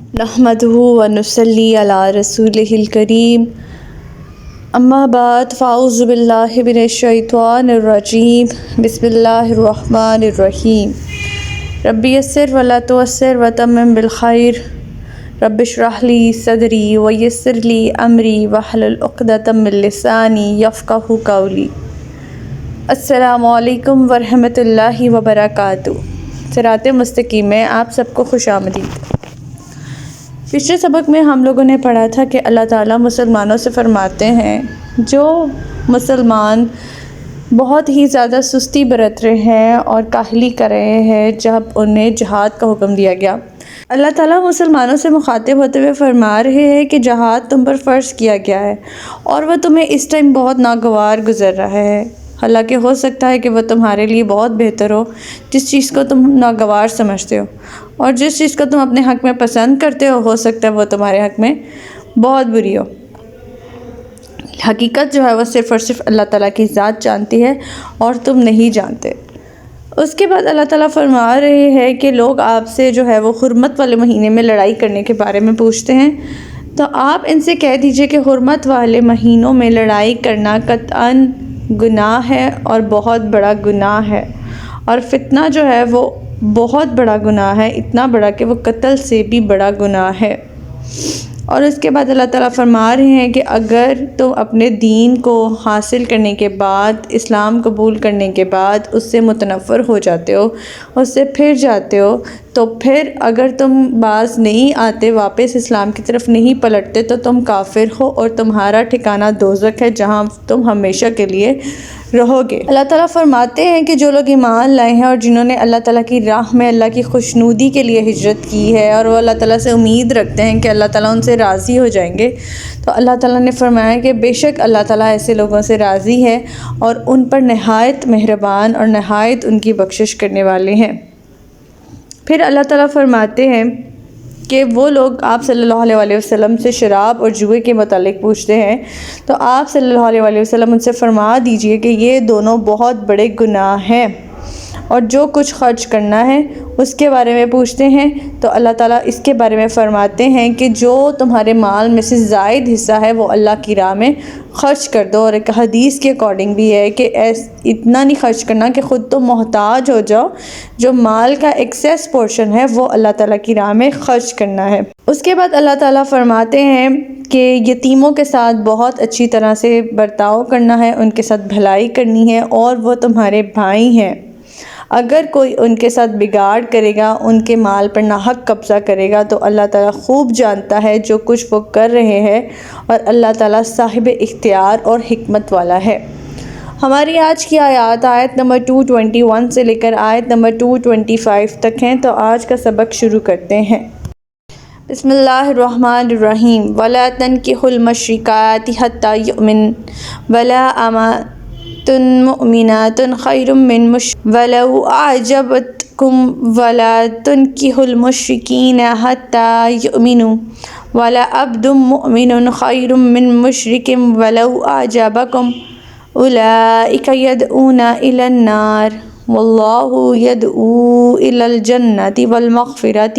نحمدہ و نصلی علی رسولہ الکریم اما بعد فاعوذ باللہ من الشیطان الرجیم بسم اللہ الرحمن الرحیم رب یسر ولا تعسر وتمم بالخیر رب اشرح لی صدری ویسر لی امری واحلل عقدۃ من لسانی یفقہوا قولی۔ السلام علیکم ورحمۃ اللہ وبرکاتہ۔ صراط مستقیم میں آپ سب کو خوش آمدید۔ پچھلے سبق میں ہم لوگوں نے پڑھا تھا کہ اللہ تعالیٰ مسلمانوں سے فرماتے ہیں جو مسلمان بہت ہی زیادہ سستی برت رہے ہیں اور کاہلی کر رہے ہیں جب انہیں جہاد کا حکم دیا گیا، اللہ تعالیٰ مسلمانوں سے مخاطب ہوتے ہوئے فرما رہے ہیں کہ جہاد تم پر فرض کیا گیا ہے اور وہ تمہیں اس ٹائم بہت ناگوار گزر رہا ہے، حالانکہ ہو سکتا ہے کہ وہ تمہارے لیے بہت بہتر ہو۔ جس چیز کو تم ناگوار سمجھتے ہو اور جس چیز کو تم اپنے حق میں پسند کرتے ہو سکتا ہے وہ تمہارے حق میں بہت بری ہو۔ حقیقت جو ہے وہ صرف اور صرف اللہ تعالیٰ کی ذات جانتی ہے اور تم نہیں جانتے۔ اس کے بعد اللہ تعالیٰ فرما رہے ہیں کہ لوگ آپ سے جو ہے وہ حرمت والے مہینے میں لڑائی کرنے کے بارے میں پوچھتے ہیں، تو آپ ان سے کہہ دیجئے کہ حرمت والے مہینوں میں لڑائی کرنا قطعاً گناہ ہے اور بہت بڑا گناہ ہے، اور فتنہ جو ہے وہ بہت بڑا گناہ ہے، اتنا بڑا کہ وہ قتل سے بھی بڑا گناہ ہے۔ اور اس کے بعد اللہ تعالیٰ فرما رہے ہیں کہ اگر تم اپنے دین کو حاصل کرنے کے بعد، اسلام قبول کرنے کے بعد اس سے متنفر ہو جاتے ہو، اس سے پھر جاتے ہو، تو پھر اگر تم باز نہیں آتے، واپس اسلام کی طرف نہیں پلٹتے، تو تم کافر ہو اور تمہارا ٹھکانہ دوزخ ہے جہاں تم ہمیشہ کے لیے رہو گے۔ اللہ تعالیٰ فرماتے ہیں کہ جو لوگ ایمان لائے ہیں اور جنہوں نے اللہ تعالیٰ کی راہ میں اللہ کی خوشنودی کے لیے ہجرت کی ہے اور وہ اللہ تعالیٰ سے امید رکھتے ہیں کہ اللہ تعالیٰ ان سے راضی ہو جائیں گے، تو اللہ تعالیٰ نے فرمایا کہ بے شک اللہ تعالیٰ ایسے لوگوں سے راضی ہے اور ان پر نہایت مہربان اور نہایت ان کی بخشش کرنے والے ہیں۔ پھر اللہ تعالیٰ فرماتے ہیں کہ وہ لوگ آپ صلی اللہ علیہ وسلم سے شراب اور جوئے کے متعلق پوچھتے ہیں، تو آپ صلی اللہ علیہ وسلم ان سے فرما دیجئے کہ یہ دونوں بہت بڑے گناہ ہیں، اور جو کچھ خرچ کرنا ہے اس کے بارے میں پوچھتے ہیں، تو اللہ تعالیٰ اس کے بارے میں فرماتے ہیں کہ جو تمہارے مال میں سے زائد حصہ ہے وہ اللہ کی راہ میں خرچ کر دو، اور ایک حدیث کے اکارڈنگ بھی ہے کہ اتنا نہیں خرچ کرنا کہ خود تو محتاج ہو جاؤ، جو مال کا ایکسیس پورشن ہے وہ اللہ تعالیٰ کی راہ میں خرچ کرنا ہے۔ اس کے بعد اللہ تعالیٰ فرماتے ہیں کہ یتیموں کے ساتھ بہت اچھی طرح سے برتاؤ کرنا ہے، ان کے ساتھ بھلائی کرنی ہے، اور وہ تمہارے بھائی ہیں۔ اگر کوئی ان کے ساتھ بگاڑ کرے گا، ان کے مال پر ناحق قبضہ کرے گا، تو اللہ تعالیٰ خوب جانتا ہے جو کچھ وہ کر رہے ہیں، اور اللہ تعالیٰ صاحب اختیار اور حکمت والا ہے۔ ہماری آج کی آیت نمبر 221 سے لے کر آیت نمبر 225 تک ہیں، تو آج کا سبق شروع کرتے ہیں۔ بسم اللہ الرحمن الرحیم۔ وَلَا تَنْكِحُوا الْمُشْرِكَاتِ حَتَّى يُؤْمِنَّ وَلَا أَمَةٌ مُؤْمِنَةٌ خَيْرٌ مِّن مُشْرِكَةٍ وَلَوْ أَعْجَبَتْكُمْ وَلَا تُنْكِحُوا الْمُشْرِكِينَ حَتَّى يُؤْمِنُوا وَلَعَبْدٌ مُّؤْمِنٌ خَيْرٌ مِّن مُشْرِكٍ وَلَوْ أَعْجَبَكُمْ أُولَٰئِكَ يَدْعُونَ إِلَى النَّارِ وَاللَّهُ يَدْعُو إِلَى الْجَنَّةِ وَالْمَغْفِرَةِ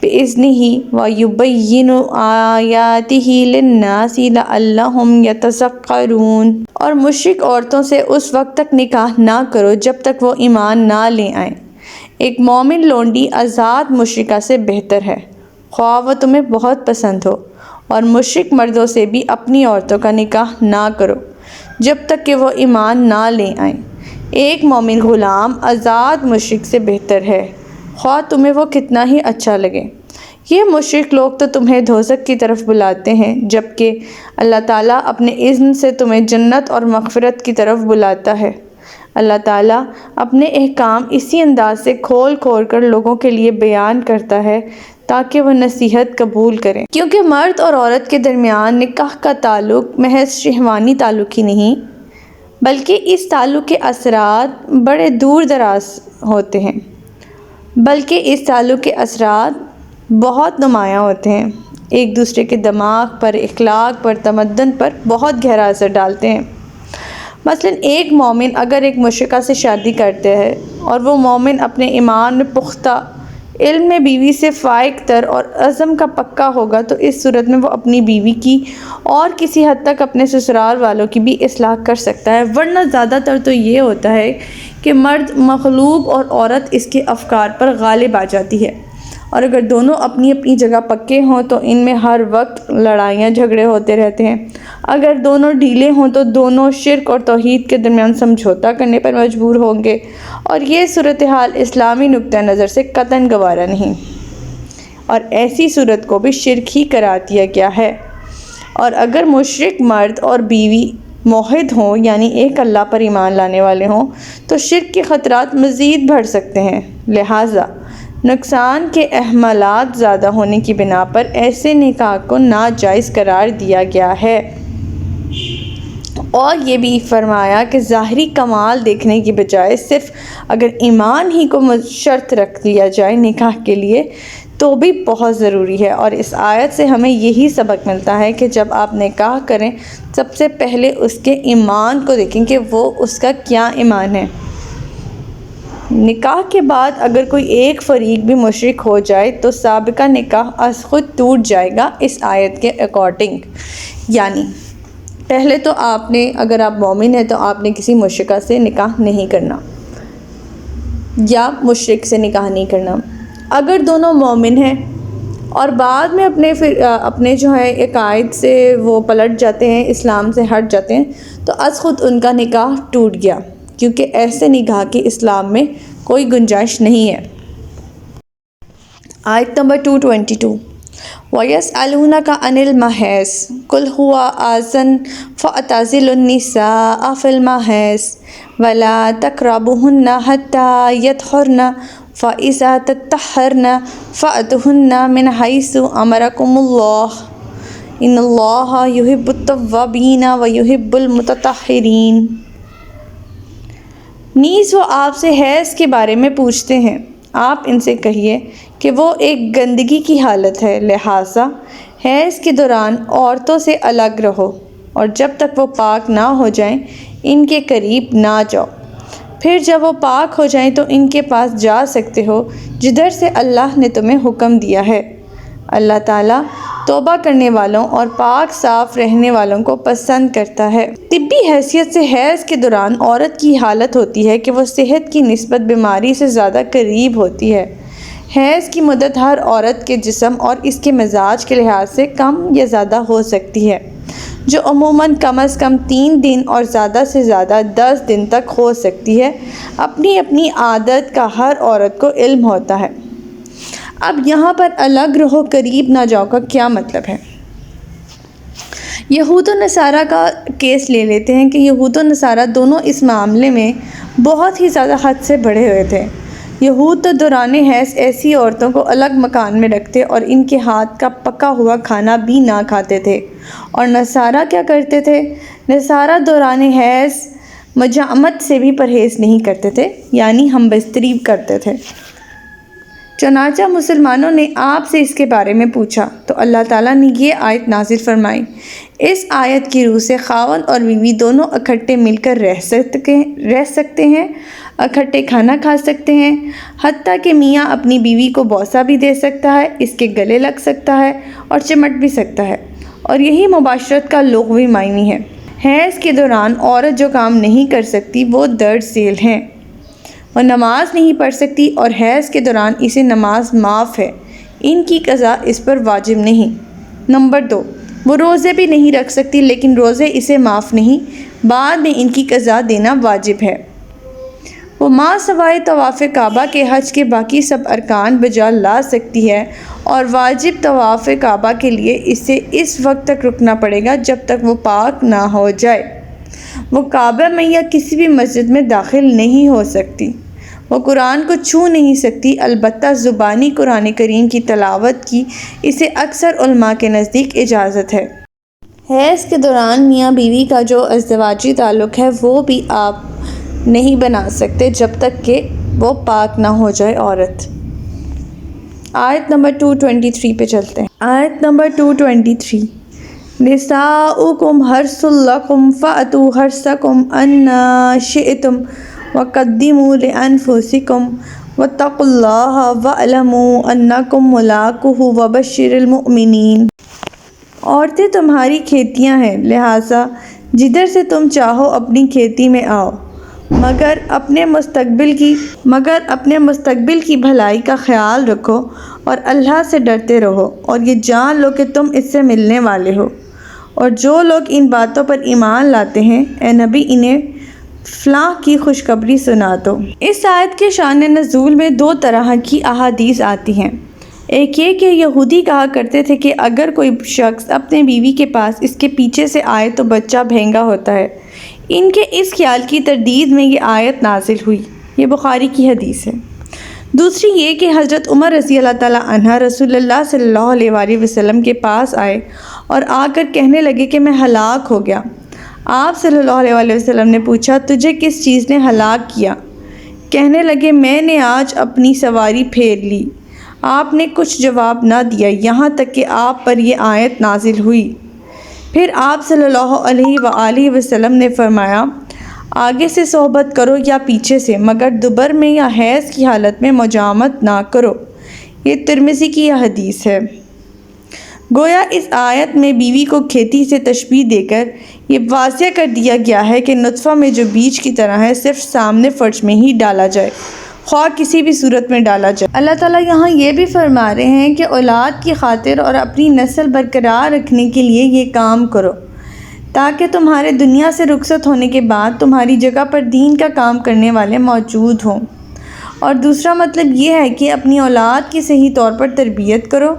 بِإِذْنِهِ وَيُبَيِّنُ آيَاتِهِ لِلنَّاسِ لَعَلَّهُمْ يَتَذَكَّرُونَ۔ اور مشرک عورتوں سے اس وقت تک نکاح نہ کرو جب تک وہ ایمان نہ لے آئیں۔ ایک مومن لونڈی آزاد مشرکہ سے بہتر ہے، خواہ وہ تمہیں بہت پسند ہو، اور مشرک مردوں سے بھی اپنی عورتوں کا نکاح نہ کرو جب تک کہ وہ ایمان نہ لے آئیں۔ ایک مومن غلام آزاد مشرک سے بہتر ہے، خواہ تمہیں وہ کتنا ہی اچھا لگے۔ یہ مشرک لوگ تو تمہیں دوزخ کی طرف بلاتے ہیں، جبکہ اللہ تعالیٰ اپنے اذن سے تمہیں جنت اور مغفرت کی طرف بلاتا ہے۔ اللہ تعالیٰ اپنے احکام اسی انداز سے کھول کھول کر لوگوں کے لیے بیان کرتا ہے تاکہ وہ نصیحت قبول کریں، کیونکہ مرد اور عورت کے درمیان نکاح کا تعلق محض شہوانی تعلق ہی نہیں، بلکہ اس تعلق کے اثرات بڑے دور دراز ہوتے ہیں، بہت نمایاں ہوتے ہیں، ایک دوسرے کے دماغ پر، اخلاق پر، تمدن پر بہت گہرا اثر ڈالتے ہیں۔ مثلاً ایک مومن اگر ایک مشرکہ سے شادی کرتے ہے اور وہ مومن اپنے ایمان میں پختہ علم میں بیوی سے فائق تر اور عزم کا پکا ہوگا تو اس صورت میں وہ اپنی بیوی کی اور کسی حد تک اپنے سسرال والوں کی بھی اصلاح کر سکتا ہے، ورنہ زیادہ تر تو یہ ہوتا ہے کہ مرد مغلوب اور عورت اس کے افکار پر غالب آ جاتی ہے، اور اگر دونوں اپنی اپنی جگہ پکے ہوں تو ان میں ہر وقت لڑائیاں جھگڑے ہوتے رہتے ہیں۔ اگر دونوں ڈھیلے ہوں تو دونوں شرک اور توحید کے درمیان سمجھوتا کرنے پر مجبور ہوں گے، اور یہ صورتحال اسلامی نقطہ نظر سے قطعاً گوارا نہیں، اور ایسی صورت کو بھی شرک ہی قرار دیا گیا ہے۔ اور اگر مشرک مرد اور بیوی موحد ہوں، یعنی ایک اللہ پر ایمان لانے والے ہوں، تو شرک کے خطرات مزید بڑھ سکتے ہیں، لہٰذا نقصان کے احتمالات زیادہ ہونے کی بنا پر ایسے نکاح کو ناجائز قرار دیا گیا ہے۔ اور یہ بھی فرمایا کہ ظاہری کمال دیکھنے کی بجائے صرف اگر ایمان ہی کو شرط رکھ لیا جائے نکاح کے لیے تو بھی بہت ضروری ہے، اور اس آیت سے ہمیں یہی سبق ملتا ہے کہ جب آپ نکاح کریں سب سے پہلے اس کے ایمان کو دیکھیں کہ وہ اس کا کیا ایمان ہے۔ نکاح کے بعد اگر کوئی ایک فریق بھی مشرک ہو جائے تو سابقہ نکاح از خود ٹوٹ جائے گا اس آیت کے اکارڈنگ، یعنی پہلے تو آپ نے، اگر آپ مومن ہیں تو آپ نے کسی مشرکہ سے نکاح نہیں کرنا یا مشرک سے نکاح نہیں کرنا۔ اگر دونوں مومن ہیں اور بعد میں اپنے جو ہے عقائد سے وہ پلٹ جاتے ہیں، اسلام سے ہٹ جاتے ہیں، تو از خود ان کا نکاح ٹوٹ گیا، کیونکہ ایسے نکاح کی اسلام میں کوئی گنجائش نہیں ہے۔ آیت نمبر 222 وَيَسْأَلُونَكَ عَنِ الْمَحِيضِ قُلْ هُوَ أَذًى فَاعْتَزِلُوا النِّسَاءَ فِي الْمَحِيضِ وَلَا تَقْرَبُوهُنَّ حَتَّى يَطْهُرْنَ فَإِذَا تَطَهَّرْنَ فَأْتُوهُنَّ مِنْ حَيْثُ أَمَرَكُمُ اللَّهُ إِنَّ اللَّهَ يُحِبُّ التَّوَّابِينَ وَيُحِبُّ الْمُتَطَهِّرِينَ۔ نیز وہ آپ سے حیض کے بارے میں پوچھتے ہیں، آپ ان سے کہیے کہ وہ ایک گندگی کی حالت ہے، لہٰذا حیض کے دوران عورتوں سے الگ رہو، اور جب تک وہ پاک نہ ہو جائیں ان کے قریب نہ جاؤ، پھر جب وہ پاک ہو جائیں تو ان کے پاس جا سکتے ہو جدھر سے اللہ نے تمہیں حکم دیا ہے۔ اللہ تعالیٰ توبہ کرنے والوں اور پاک صاف رہنے والوں کو پسند کرتا ہے۔ طبی حیثیت سے حیض کے دوران عورت کی حالت ہوتی ہے کہ وہ صحت کی نسبت بیماری سے زیادہ قریب ہوتی ہے۔ حیض کی مدت ہر عورت کے جسم اور اس کے مزاج کے لحاظ سے کم یا زیادہ ہو سکتی ہے، جو عموماً کم از کم 3 دن اور زیادہ سے زیادہ 10 دن تک ہو سکتی ہے۔ اپنی اپنی عادت کا ہر عورت کو علم ہوتا ہے۔ اب یہاں پر الگ رہو قریب نہ جاؤ کا کیا مطلب ہے؟ یہود و نصارہ کا کیس لے لیتے ہیں کہ یہود و نصارہ دونوں اس معاملے میں بہت ہی زیادہ حد سے بڑھے ہوئے تھے۔ یہود تو دوران حیض ایسی عورتوں کو الگ مکان میں رکھتے اور ان کے ہاتھ کا پکا ہوا کھانا بھی نہ کھاتے تھے، اور نصارہ کیا کرتے تھے؟ نصارہ دوران حیض مجامت سے بھی پرہیز نہیں کرتے تھے، یعنی ہم بستری کرتے تھے۔ چنانچہ مسلمانوں نے آپ سے اس کے بارے میں پوچھا تو اللہ تعالیٰ نے یہ آیت نازل فرمائی۔ اس آیت کی روح سے خاوند اور بیوی دونوں اکٹھے مل کر رہ سکتے ہیں، اکٹھے کھانا کھا سکتے ہیں، حتیٰ کہ میاں اپنی بیوی کو بوسہ بھی دے سکتا ہے، اس کے گلے لگ سکتا ہے اور چمٹ بھی سکتا ہے، اور یہی مباشرت کا لغوی معنی ہے۔ حیض کے دوران عورت جو کام نہیں کر سکتی وہ درج ذیل ہیں۔ وہ نماز نہیں پڑھ سکتی اور حیض کے دوران اسے نماز معاف ہے، ان کی قضا اس پر واجب نہیں۔ نمبر 2، وہ روزے بھی نہیں رکھ سکتی لیکن روزے اسے معاف نہیں، بعد میں ان کی قضا دینا واجب ہے۔ وہ ماں سوائے طواف کعبہ کے حج کے باقی سب ارکان بجا لا سکتی ہے، اور واجب طواف کعبہ کے لیے اسے اس وقت تک رکنا پڑے گا جب تک وہ پاک نہ ہو جائے۔ وہ کعبہ میں یا کسی بھی مسجد میں داخل نہیں ہو سکتی۔ وہ قرآن کو چھو نہیں سکتی، البتہ زبانی قرآن کریم کی تلاوت کی اسے اکثر علماء کے نزدیک اجازت ہے۔ حیض کے دوران میاں بیوی کا جو ازدواجی تعلق ہے وہ بھی آپ نہیں بنا سکتے جب تک کہ وہ پاک نہ ہو جائے عورت۔ آیت نمبر 223 پہ چلتے ہیں۔ آیت نمبر 223 نساؤکم حرث لکم فأتوا حرثکم انا شئتم وقدموا لانفسکم واتقوا اللہ واعلموا انکم ملاقوہ وبشر المؤمنین۔ عورتیں تمہاری کھیتیاں ہیں، لہٰذا جدھر سے تم چاہو اپنی کھیتی میں آؤ، مگر اپنے مستقبل کی بھلائی کا خیال رکھو اور اللہ سے ڈرتے رہو، اور یہ جان لو کہ تم اس سے ملنے والے ہو۔ اور جو لوگ ان باتوں پر ایمان لاتے ہیں، اے نبی انہیں فلاح کی خوشخبری سنا دو۔ اس آیت کے شان نزول میں دو طرح کی احادیث آتی ہیں۔ ایک یہ کہ یہودی کہا کرتے تھے کہ اگر کوئی شخص اپنے بیوی کے پاس اس کے پیچھے سے آئے تو بچہ بھینگا ہوتا ہے۔ ان کے اس خیال کی تردید میں یہ آیت نازل ہوئی۔ یہ بخاری کی حدیث ہے۔ دوسری یہ کہ حضرت عمر رضی اللہ تعالیٰ عنہ رسول اللہ صلی اللہ علیہ وآلہ وسلم کے پاس آئے اور آ کر کہنے لگے کہ میں ہلاک ہو گیا۔ آپ صلی اللہ علیہ وآلہ وسلم نے پوچھا تجھے کس چیز نے ہلاک کیا؟ کہنے لگے میں نے آج اپنی سواری پھیر لی۔ آپ نے کچھ جواب نہ دیا یہاں تک کہ آپ پر یہ آیت نازل ہوئی۔ پھر آپ صلی اللہ علیہ وآلہ وسلم نے فرمایا آگے سے صحبت کرو یا پیچھے سے، مگر دوبر میں یا حیض کی حالت میں مجامت نہ کرو۔ یہ ترمذی کی یہ حدیث ہے۔ گویا اس آیت میں بیوی کو کھیتی سے تشبیہ دے کر یہ واضح کر دیا گیا ہے کہ نطفہ میں جو بیج کی طرح ہے صرف سامنے فرج میں ہی ڈالا جائے، خواہ کسی بھی صورت میں ڈالا جائے۔ اللہ تعالیٰ یہاں یہ بھی فرما رہے ہیں کہ اولاد کی خاطر اور اپنی نسل برقرار رکھنے کے لیے یہ کام کرو، تاکہ تمہارے دنیا سے رخصت ہونے کے بعد تمہاری جگہ پر دین کا کام کرنے والے موجود ہوں۔ اور دوسرا مطلب یہ ہے کہ اپنی اولاد کی صحیح طور پر تربیت کرو،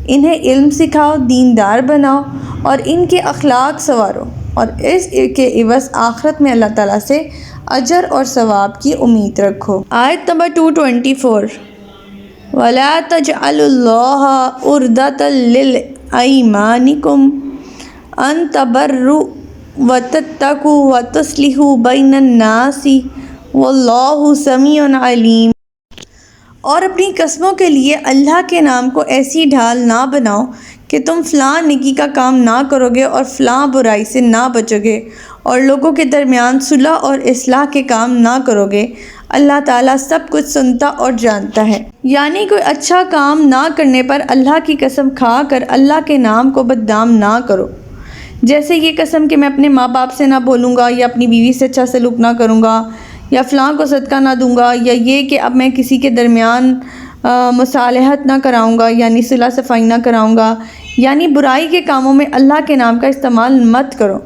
انہیں علم سکھاؤ، دیندار بناؤ اور ان کے اخلاق سنوارو، اور اس کے عوض آخرت میں اللہ تعالیٰ سے اجر اور ثواب کی امید رکھو۔ آیت نمبر 224 وَلَا تَجْعَلُوا اللَّهَ عُرْضَةً لِّأَيْمَانِكُمْ أَن تَبَرُّوا وَتَتَّقُوا وَتُصْلِحُوا بَيْنَ النَّاسِ وَاللَّهُ سَمِيعٌ عَلِيمٌ۔ اور اپنی قسموں کے لیے اللہ کے نام کو ایسی ڈھال نہ بناؤ کہ تم فلاں نیکی کا کام نہ کرو گے اور فلاں برائی سے نہ بچو گے، اور لوگوں کے درمیان صلح اور اصلاح کے کام نہ کرو گے۔ اللہ تعالیٰ سب کچھ سنتا اور جانتا ہے۔ یعنی کوئی اچھا کام نہ کرنے پر اللہ کی قسم کھا کر اللہ کے نام کو بدنام نہ کرو، جیسے یہ قسم کہ میں اپنے ماں باپ سے نہ بولوں گا، یا اپنی بیوی سے اچھا سلوک نہ کروں گا، یا فلاں کو صدقہ نہ دوں گا، یا یہ کہ اب میں کسی کے درمیان مصالحت نہ کراؤں گا، یعنی صلح صفائی نہ کراؤں گا۔ یعنی برائی کے کاموں میں اللہ کے نام کا استعمال مت کرو،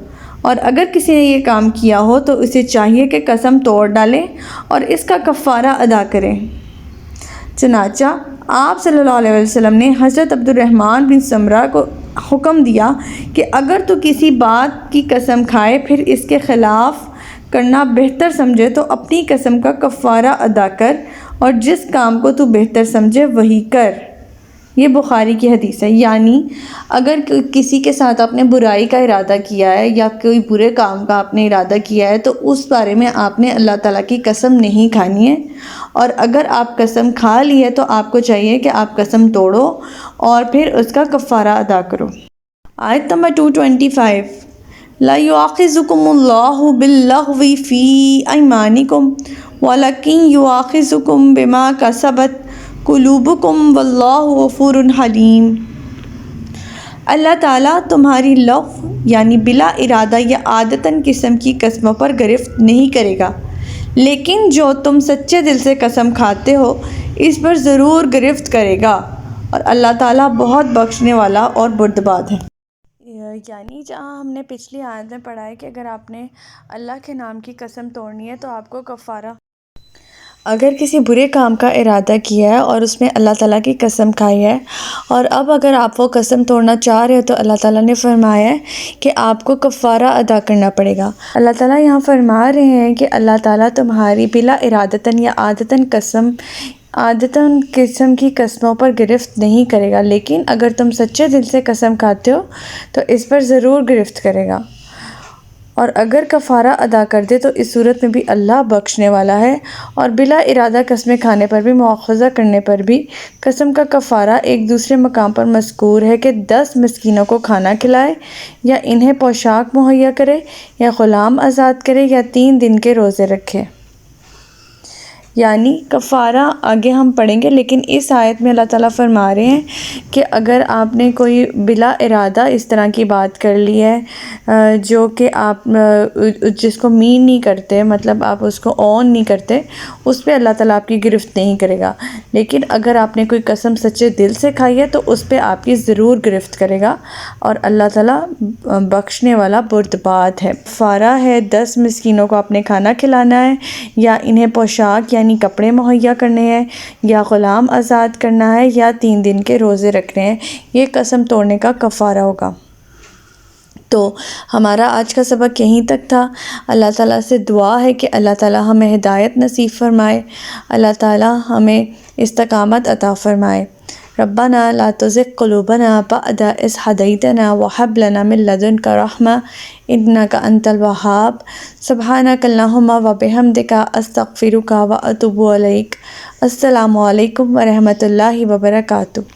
اور اگر کسی نے یہ کام کیا ہو تو اسے چاہیے کہ قسم توڑ ڈالے اور اس کا کفارہ ادا کرے۔ چنانچہ آپ صلی اللہ علیہ وسلم نے حضرت عبد الرحمن بن سمرہ کو حکم دیا کہ اگر تو کسی بات کی قسم کھائے پھر اس کے خلاف کرنا بہتر سمجھے تو اپنی قسم کا کفارہ ادا کر، اور جس کام کو تو بہتر سمجھے وہی کر۔ یہ بخاری کی حدیث ہے۔ یعنی اگر کسی کے ساتھ آپ نے برائی کا ارادہ کیا ہے یا کوئی برے کام کا آپ نے ارادہ کیا ہے تو اس بارے میں آپ نے اللہ تعالیٰ کی قسم نہیں کھانی ہے، اور اگر آپ قسم کھا لی ہے تو آپ کو چاہیے کہ آپ قسم توڑو اور پھر اس کا کفارہ ادا کرو۔ آیت نمبر 225 لا يؤاخذكم الله باللغو في أيمانكم ولكن يؤاخذكم بما كسبت قلوبكم والله غفور حلیم۔ اللہ تعالیٰ تمہاری لغو یعنی بلا ارادہ یا عادتاً قسم کی قسموں پر گرفت نہیں کرے گا، لیکن جو تم سچے دل سے قسم کھاتے ہو اس پر ضرور گرفت کرے گا، اور اللہ تعالیٰ بہت بخشنے والا اور بردبار ہے۔ یعنی جہاں ہم نے پچھلی آیت میں پڑھا ہے کہ اگر آپ نے اللہ کے نام کی قسم توڑنی ہے تو آپ کو کفارہ، اگر کسی برے کام کا ارادہ کیا ہے اور اس میں اللہ تعالیٰ کی قسم کھائی ہے، اور اب اگر آپ وہ قسم توڑنا چاہ رہے ہو تو اللہ تعالیٰ نے فرمایا ہے کہ آپ کو کفارہ ادا کرنا پڑے گا۔ اللہ تعالیٰ یہاں فرما رہے ہیں کہ اللہ تعالیٰ تمہاری بلا ارادتاً یا عادتاً قسم کی قسموں پر گرفت نہیں کرے گا، لیکن اگر تم سچے دل سے قسم کھاتے ہو تو اس پر ضرور گرفت کرے گا، اور اگر کفارہ ادا کر دے تو اس صورت میں بھی اللہ بخشنے والا ہے۔ اور بلا ارادہ قسمیں کھانے پر بھی، مواخذہ کرنے پر بھی قسم کا کفارہ ایک دوسرے مقام پر مذکور ہے کہ 10 مسکینوں کو کھانا کھلائے، یا انہیں پوشاک مہیا کرے، یا غلام آزاد کرے، یا 3 دن کے روزے رکھے۔ یعنی کفارہ آگے ہم پڑھیں گے، لیکن اس آیت میں اللہ تعالیٰ فرما رہے ہیں کہ اگر آپ نے کوئی بلا ارادہ اس طرح کی بات کر لی ہے جو کہ آپ جس کو مین نہیں کرتے، مطلب آپ اس کو اون نہیں کرتے، اس پہ اللہ تعالیٰ آپ کی گرفت نہیں کرے گا، لیکن اگر آپ نے کوئی قسم سچے دل سے کھائی ہے تو اس پہ آپ کی ضرور گرفت کرے گا، اور اللہ تعالیٰ بخشنے والا بردبار ہے۔ کفارہ ہے 10 مسکینوں کو آپ نے کھانا کھلانا ہے، یا انہیں پوشاک یعنی کپڑے مہیا کرنے ہیں، یا غلام آزاد کرنا ہے، یا 3 دن کے روزے رکھنے ہیں۔ یہ قسم توڑنے کا کفارہ ہوگا۔ تو ہمارا آج کا سبق یہیں تک تھا۔ اللہ تعالیٰ سے دعا ہے کہ اللہ تعالیٰ ہمیں ہدایت نصیب فرمائے، اللہ تعالیٰ ہمیں استقامت عطا فرمائے۔ ربنا لا تزغ قلوبنا بعد إذ هديتنا وهب لنا من لدنك رحمة إنك أنت الوهاب سبحانك اللهم وبحمدك أستغفرك وأتوب إليك۔ السلام علیکم ورحمۃ اللہ وبرکاتہ۔